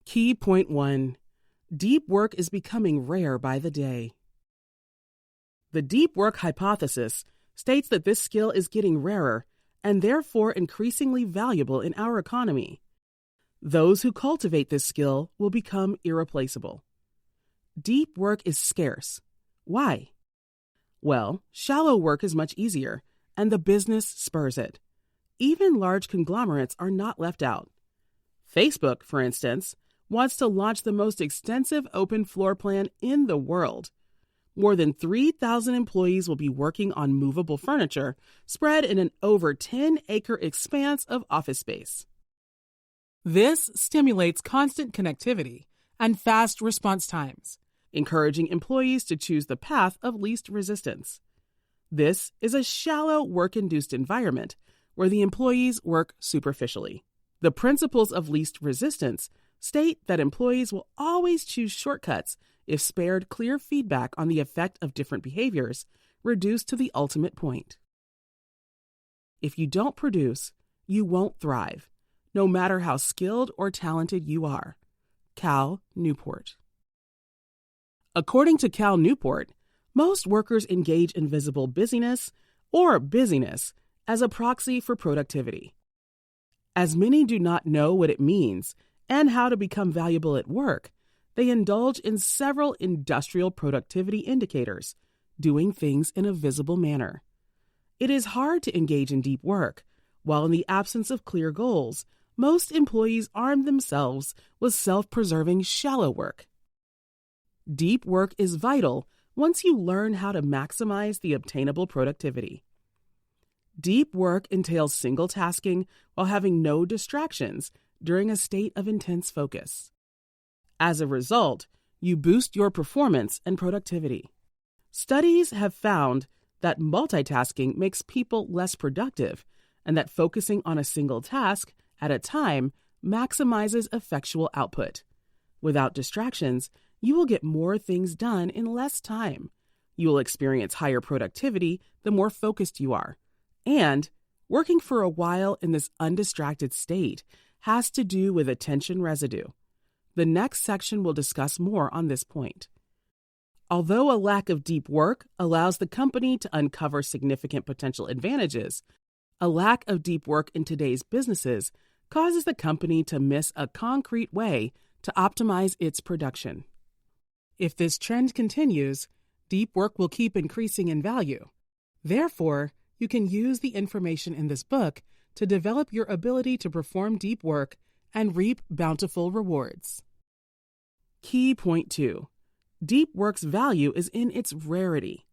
Key point 1. Deep work is becoming rare by the day. The deep work hypothesis states that this skill is getting rarer and therefore increasingly valuable in our economy. Those who cultivate this skill will become irreplaceable. Deep work is scarce. Why? Well, shallow work is much easier, and the business spurs it. Even large conglomerates are not left out. Facebook, for instance, wants to launch the most extensive open floor plan in the world. More than 3,000 employees will be working on movable furniture spread in an over 10-acre expanse of office space. This stimulates constant connectivity and fast response times, encouraging employees to choose the path of least resistance. This is a shallow work-induced environment where the employees work superficially. The principles of least resistance state that employees will always choose shortcuts if spared clear feedback on the effect of different behaviors reduced to the ultimate point. If you don't produce, you won't thrive, no matter how skilled or talented you are. Cal Newport. According to Cal Newport, most workers engage in visible busyness or busyness as a proxy for productivity. As many do not know what it means and how to become valuable at work, they indulge in several industrial productivity indicators, doing things in a visible manner. It is hard to engage in deep work, while in the absence of clear goals, most employees arm themselves with self-preserving shallow work. Deep work is vital once you learn how to maximize the obtainable productivity. Deep work entails single tasking while having no distractions during a state of intense focus. As a result, you boost your performance and productivity. Studies have found that multitasking makes people less productive and that focusing on a single task at a time maximizes effectual output. Without distractions, you will get more things done in less time. You will experience higher productivity the more focused you are. And working for a while in this undistracted state has to do with attention residue. The next section will discuss more on this point. Although a lack of deep work allows the company to uncover significant potential advantages, a lack of deep work in today's businesses causes the company to miss a concrete way to optimize its production. If this trend continues, deep work will keep increasing in value. Therefore, you can use the information in this book to develop your ability to perform deep work and reap bountiful rewards. Key point 2. Deep work's value is in its rarity.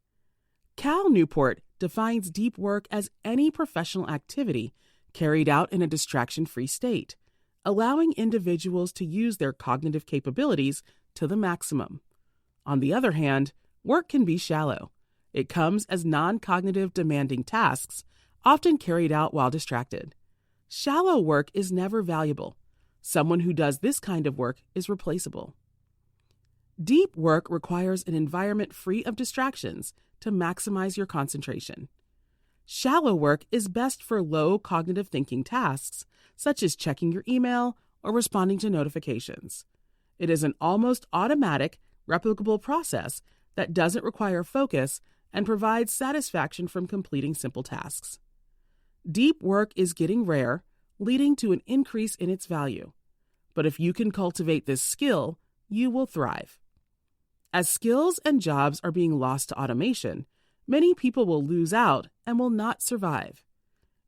Cal Newport defines deep work as any professional activity carried out in a distraction-free state, allowing individuals to use their cognitive capabilities to the maximum. On the other hand, work can be shallow. It comes as non-cognitive demanding tasks, often carried out while distracted. Shallow work is never valuable. Someone who does this kind of work is replaceable. Deep work requires an environment free of distractions to maximize your concentration. Shallow work is best for low cognitive thinking tasks, such as checking your email or responding to notifications. It is an almost automatic, replicable process that doesn't require focus and provides satisfaction from completing simple tasks. Deep work is getting rare, leading to an increase in its value. But if you can cultivate this skill, you will thrive. As skills and jobs are being lost to automation, many people will lose out and will not survive.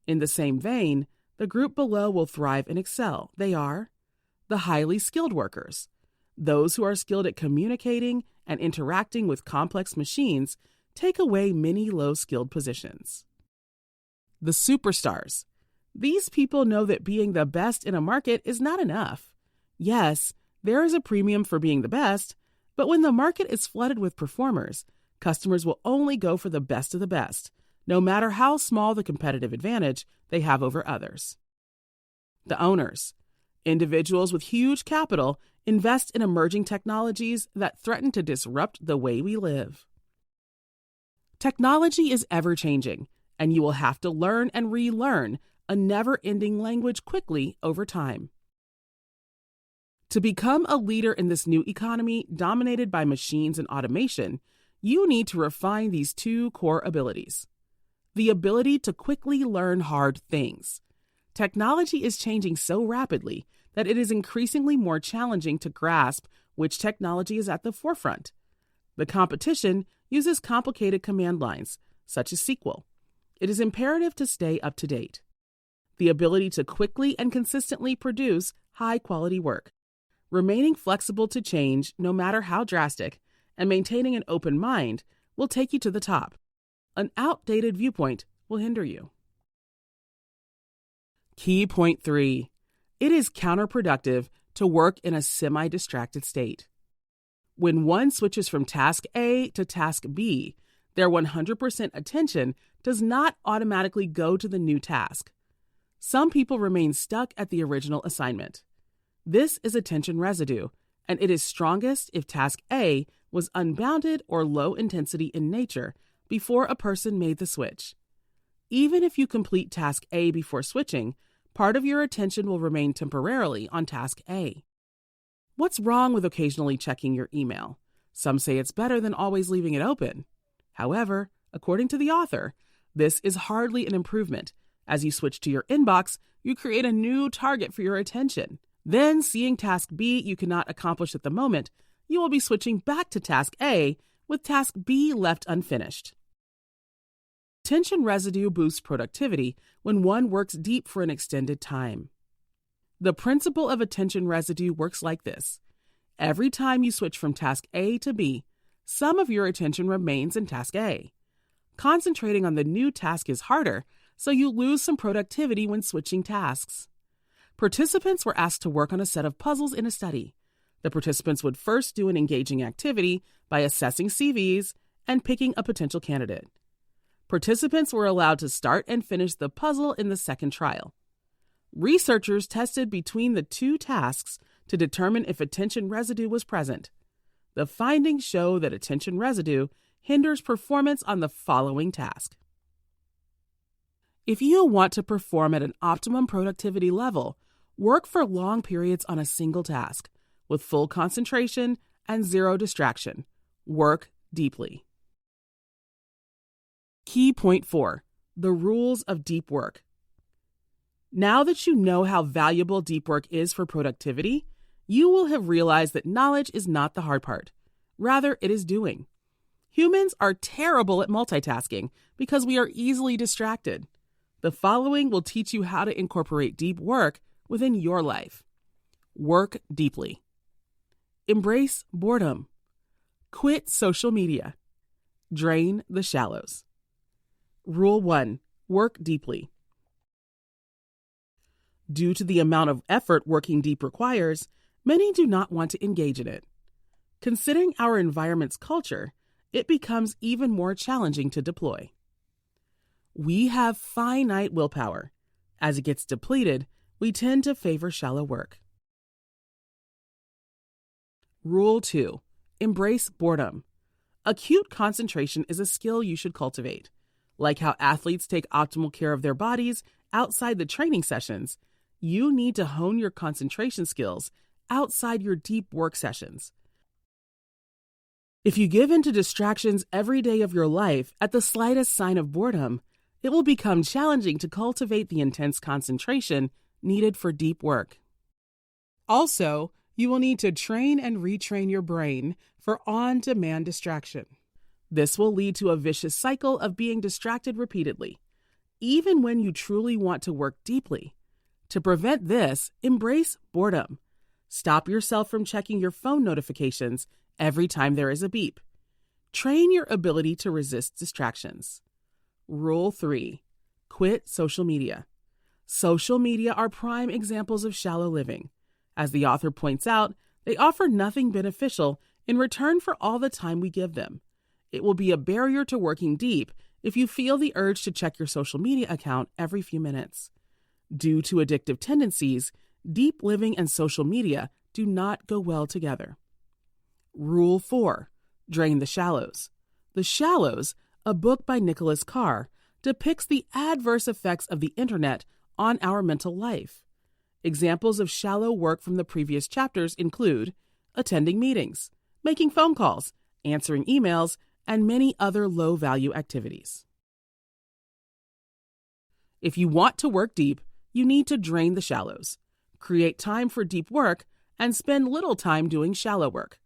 In the same vein, the group below will thrive and excel. They are the highly skilled workers. Those who are skilled at communicating and interacting with complex machines take away many low-skilled positions. The superstars. These people know that being the best in a market is not enough. Yes, there is a premium for being the best, but when the market is flooded with performers, customers will only go for the best of the best, no matter how small the competitive advantage they have over others. The owners. Individuals with huge capital invest in emerging technologies that threaten to disrupt the way we live. Technology is ever-changing, and you will have to learn and relearn a never-ending language quickly over time. To become a leader in this new economy dominated by machines and automation, you need to refine these two core abilities. The ability to quickly learn hard things. Technology is changing so rapidly that it is increasingly more challenging to grasp which technology is at the forefront. The competition uses complicated command lines, such as SQL. It is imperative to stay up to date. The ability to quickly and consistently produce high-quality work. Remaining flexible to change, no matter how drastic, and maintaining an open mind will take you to the top. An outdated viewpoint will hinder you. Key point 3. It is counterproductive to work in a semi-distracted state. When one switches from task A to task B, their 100% attention does not automatically go to the new task. Some people remain stuck at the original assignment. This is attention residue, and it is strongest if task A was unbounded or low intensity in nature before a person made the switch. Even if you complete task A before switching, part of your attention will remain temporarily on task A. What's wrong with occasionally checking your email? Some say it's better than always leaving it open. However, according to the author, this is hardly an improvement. As you switch to your inbox, you create a new target for your attention. Then, seeing task B you cannot accomplish at the moment, you will be switching back to task A with task B left unfinished. Attention residue boosts productivity when one works deep for an extended time. The principle of attention residue works like this. Every time you switch from task A to B, some of your attention remains in task A. Concentrating on the new task is harder, so you lose some productivity when switching tasks. Participants were asked to work on a set of puzzles in a study. The participants would first do an engaging activity by assessing CVs and picking a potential candidate. Participants were allowed to start and finish the puzzle in the second trial. Researchers tested between the two tasks to determine if attention residue was present. The findings show that attention residue hinders performance on the following task. If you want to perform at an optimum productivity level, work for long periods on a single task, with full concentration and zero distraction. Work deeply. Key point 4. The rules of deep work. Now that you know how valuable deep work is for productivity, you will have realized that knowledge is not the hard part. Rather, it is doing. Humans are terrible at multitasking because we are easily distracted. The following will teach you how to incorporate deep work within your life. Work deeply. Embrace boredom. Quit social media. Drain the shallows. Rule 1. Work deeply. Due to the amount of effort working deep requires, many do not want to engage in it. Considering our environment's culture, it becomes even more challenging to deploy. We have finite willpower. As it gets depleted, we tend to favor shallow work. Rule 2. Embrace boredom. Acute concentration is a skill you should cultivate. Like how athletes take optimal care of their bodies outside the training sessions, you need to hone your concentration skills outside your deep work sessions. If you give in to distractions every day of your life at the slightest sign of boredom, it will become challenging to cultivate the intense concentration needed for deep work. Also, you will need to train and retrain your brain for on-demand distraction. This will lead to a vicious cycle of being distracted repeatedly, even when you truly want to work deeply. To prevent this, embrace boredom. Stop yourself from checking your phone notifications every time there is a beep. Train your ability to resist distractions. Rule 3. Quit social media. Social media are prime examples of shallow living. As the author points out, they offer nothing beneficial in return for all the time we give them. It will be a barrier to working deep if you feel the urge to check your social media account every few minutes. Due to addictive tendencies, deep living and social media do not go well together. Rule 4. Drain the shallows. The Shallows, a book by Nicholas Carr, depicts the adverse effects of the internet on our mental life. Examples of shallow work from the previous chapters include attending meetings, making phone calls, answering emails, and many other low-value activities. If you want to work deep, you need to drain the shallows, create time for deep work, and spend little time doing shallow work.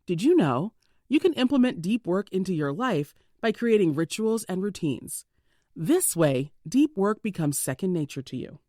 Did you know you can implement deep work into your life by creating rituals and routines? This way, deep work becomes second nature to you.